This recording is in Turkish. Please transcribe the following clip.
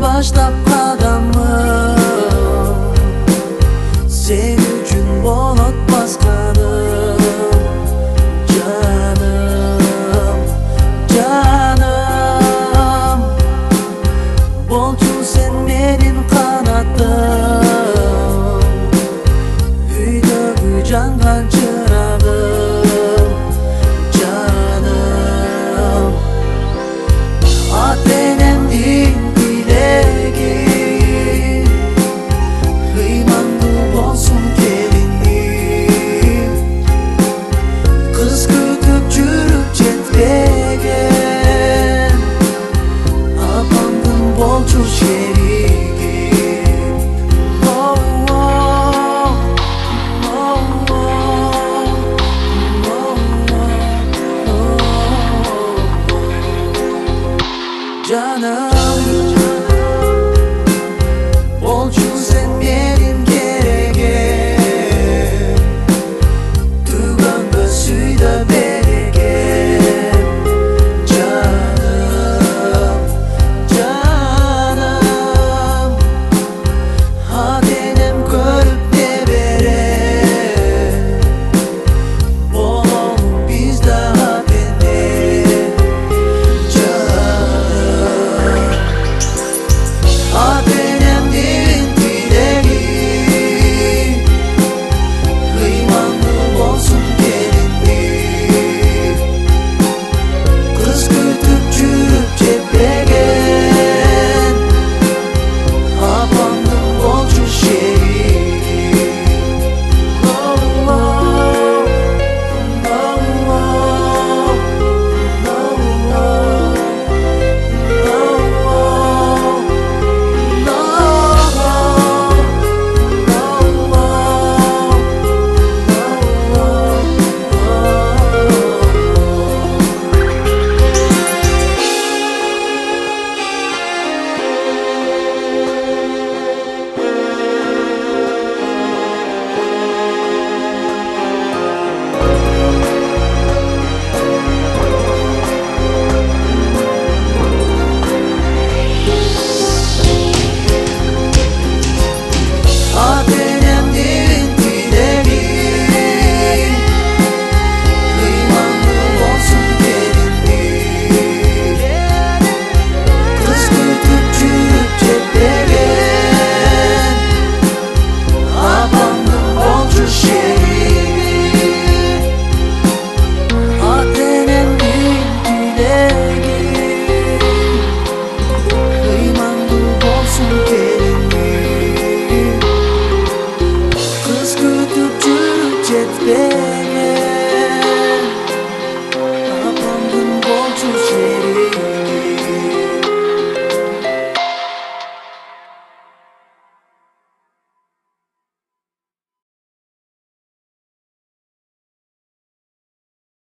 Başlap adamım sen üçün bolot baskanım. Canım, canım, bolçu sen menin kanadım. Üydögü jangan çıragım. Canım, atenem din canım, bolçu sen benim geregem. Tuganga suyda beregen. Canım, canım, hadenem körüp ne beren. Bolom bizde hadene. Atenem dilin dileğim. Kıymanlı olsun gelinlik. Kız kütüp çürüp ceplegen. Abandım bolçu şehir. Oh, oh, oh, oh, oh, atenem dilin dileğim. Kıymanlı olsun gelinlik. Kız kütüp çürüp ceplegen. Abandım bolçu şehir. Atenem dilin dileğim. Kıymanlı olsun gelinlik. Kız kütüp çürüp ceplegen.